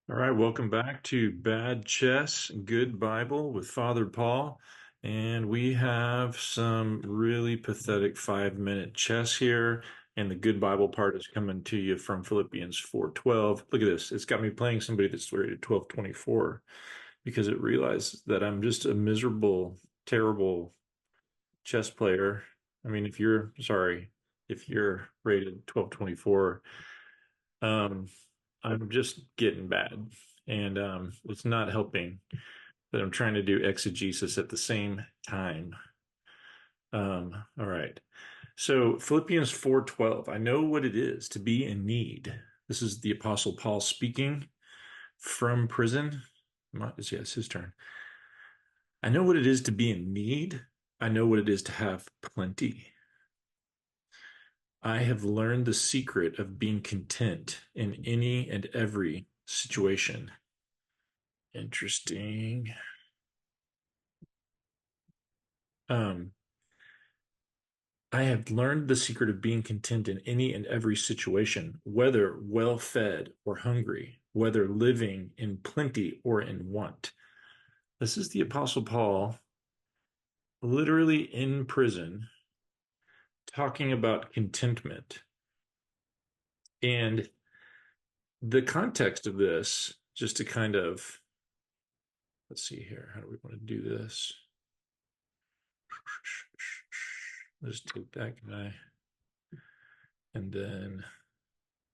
All right, welcome back to Bad Chess, Good Bible with Father Paul. And we have some really pathetic 5-minute chess here. And the Good Bible part is coming to you from Philippians 4:12. Look at this. It's got me playing somebody that's rated 1224 because it realizes that I'm just a miserable, terrible chess player. I mean, if you're rated 1224, um, I'm just getting bad, and it's not helping that I'm trying to do exegesis at the same time. All right. So Philippians 4:12. I know what it is to be in need. This is the Apostle Paul speaking from prison. Yes, it's his turn. I know what it is to be in need. I know what it is to have plenty. I have learned the secret of being content in any and every situation. Interesting. Um, I have learned the secret of being content in any and every situation, whether well fed or hungry, whether living in plenty or in want. This is the Apostle Paul, literally in prison, talking about contentment. And the context of this, just to kind of, let's see here, how do we want to do this? Let's take that guy. And then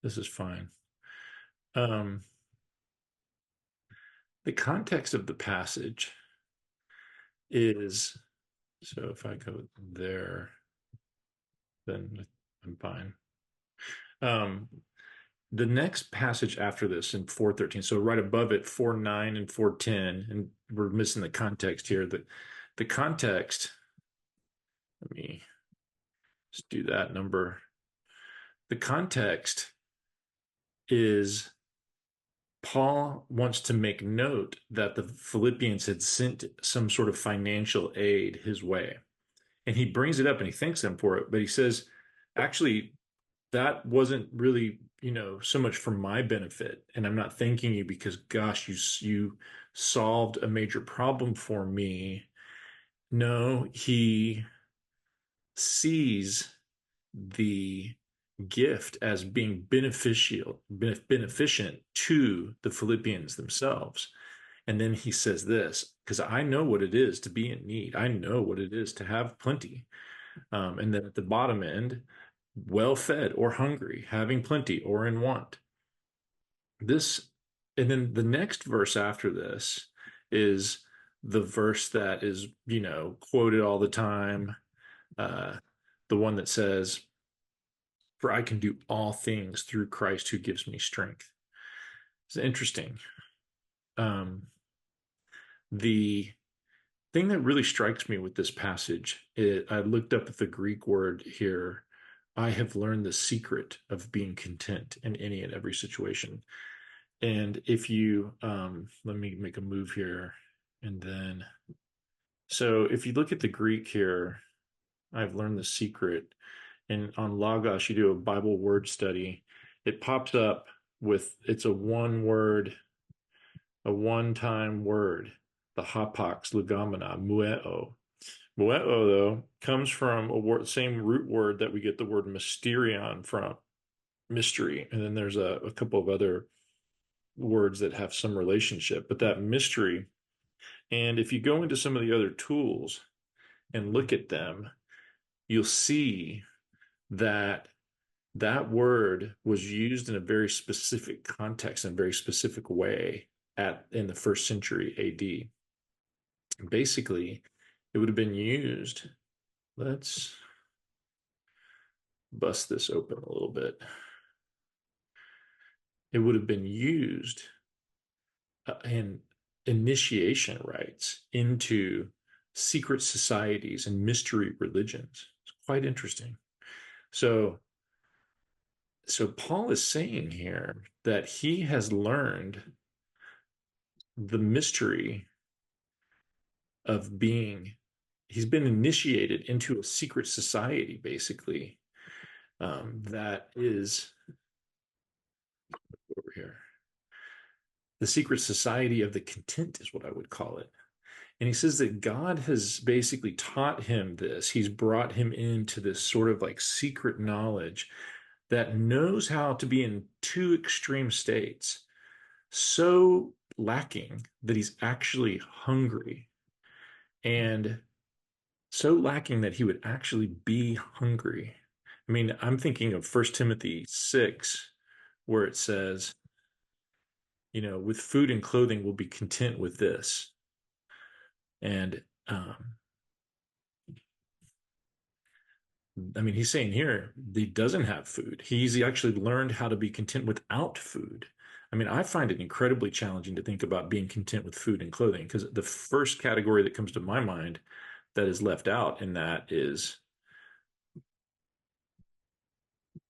this is fine. Um, the context of the passage is, so if I go there, then I'm fine. Um, the next passage after this in 4:13, so right above it, 4:9 and 4:10, and we're missing the context here. The context, let me just do that number. The context is Paul wants to make note that the Philippians had sent some sort of financial aid his way. And he brings it up and he thanks them for it, but he says, actually, that wasn't really, so much for my benefit. And I'm not thanking you because, gosh, you solved a major problem for me. No, he sees the gift as being beneficent to the Philippians themselves. And then he says this, because I know what it is to be in need. I know what it is to have plenty. And then at the bottom end, well fed or hungry, having plenty or in want. This, and then the next verse after this is the verse that is, quoted all the time. Uh, the one that says, "For I can do all things through Christ who gives me strength." It's interesting. Um, the thing that really strikes me with this passage, I looked up at the Greek word here. I have learned the secret of being content in any and every situation. And if you, let me make a move here. And then, so if you look at the Greek here, I've learned the secret. And on Logos, you do a Bible word study. It pops up with, it's a one word, a one-time word, the hapax legomena, mueo. Mueo, though, comes from a word, same root word that we get the word mysterion from, mystery. And then there's a couple of other words that have some relationship, but that mystery. And if you go into some of the other tools and look at them, you'll see that that word was used in a very specific context in a very specific way in the first century AD. Basically, it would have been used. Let's bust this open a little bit. It would have been used in initiation rites into secret societies and mystery religions. It's quite interesting. So, so Paul is saying here that he has learned the mystery of being, he's been initiated into a secret society, basically, that is over here. the secret society of the content is what I would call it. And he says that God has basically taught him this. He's brought him into this sort of like secret knowledge that knows how to be in two extreme states, so lacking that he's actually hungry, and so lacking that he would actually be hungry. I mean, I'm thinking of First Timothy 6, where it says, with food and clothing, we'll be content with this. And I mean, he's saying here he doesn't have food. He's actually learned how to be content without food. I mean, I find it incredibly challenging to think about being content with food and clothing, because the first category that comes to my mind that is left out in that is,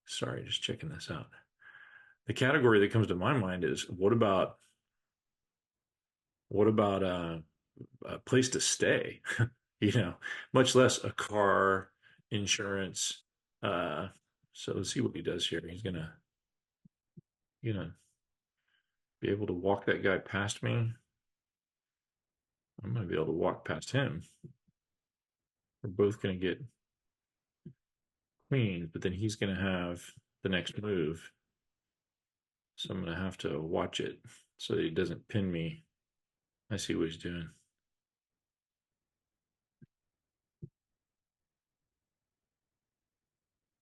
sorry, just checking this out. The category that comes to my mind is what about a place to stay? you know, Much less a car, insurance. Uh, so let's see what he does here. He's gonna be able to walk that guy past me. I'm gonna be able to walk past him. We're both gonna get queens, but then he's gonna have the next move. So I'm gonna have to watch it so that he doesn't pin me. I see what he's doing.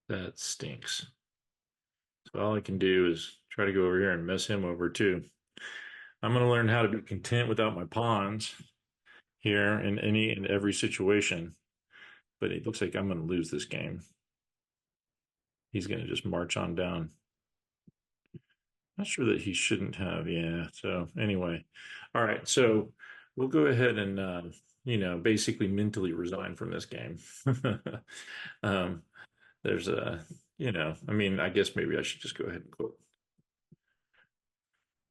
That stinks. So all I can do is try to go over here and mess him over too. I'm going to learn how to be content without my pawns here in any and every situation. But it looks like I'm going to lose this game. He's going to just march on down. Not sure that he shouldn't have. Yeah. So anyway, all right. So we'll go ahead and basically mentally resign from this game. um, there's I mean, I guess maybe I should just go ahead and quote.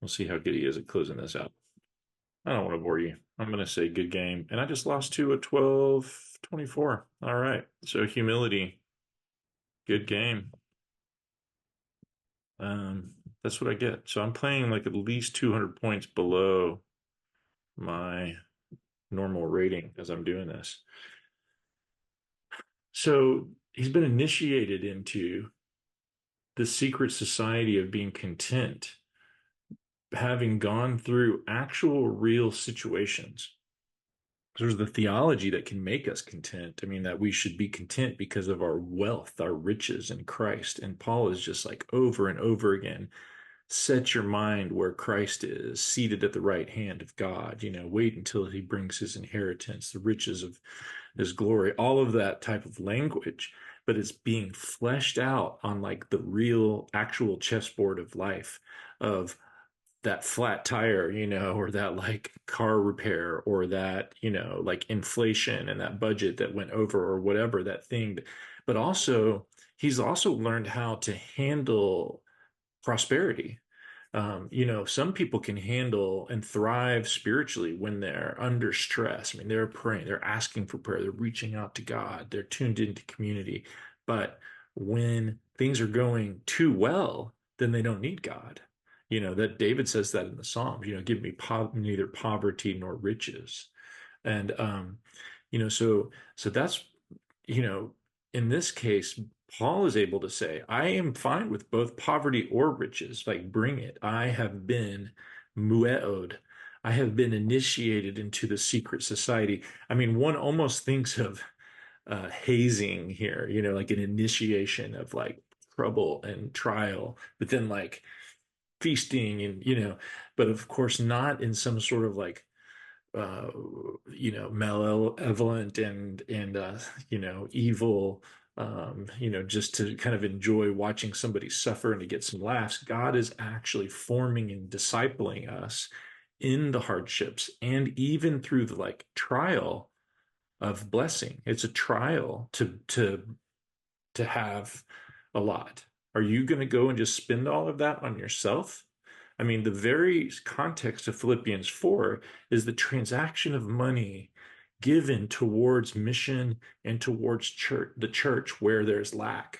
We'll see how good he is at closing this out. I don't want to bore you. I'm going to say good game. And I just lost to a 12-24. All right. So humility, good game. That's what I get. So I'm playing like at least 200 points below my normal rating as I'm doing this. So he's been initiated into the secret society of being content, having gone through actual real situations. There's the theology that can make us content. I mean, that we should be content because of our wealth, our riches in Christ. And Paul is just like over and over again, set your mind where Christ is, seated at the right hand of God. Wait until he brings his inheritance, the riches of his glory, all of that type of language. But it's being fleshed out on like the real, actual chessboard of life, of that flat tire, or that like car repair, or that, like inflation and that budget that went over, or whatever that thing. But also, he's also learned how to handle prosperity. Some people can handle and thrive spiritually when they're under stress. I mean, they're praying, they're asking for prayer, they're reaching out to God, they're tuned into community. But when things are going too well, then they don't need God. That David says that in the Psalms, give me neither poverty nor riches. And so that's, you know, in this case, Paul is able to say, I am fine with both poverty or riches. Like, bring it. I have been mueod. I have been initiated into the secret society. I mean, one almost thinks of hazing here, like an initiation of like trouble and trial, but then like feasting and, but of course not in some sort of like uh, malevolent and evil, just to kind of enjoy watching somebody suffer and to get some laughs. God is actually forming and discipling us in the hardships and even through the like trial of blessing. It's a trial to have a lot. Are you going to go and just spend all of that on yourself? I mean, the very context of Philippians 4 is the transaction of money given towards mission and towards the church where there's lack.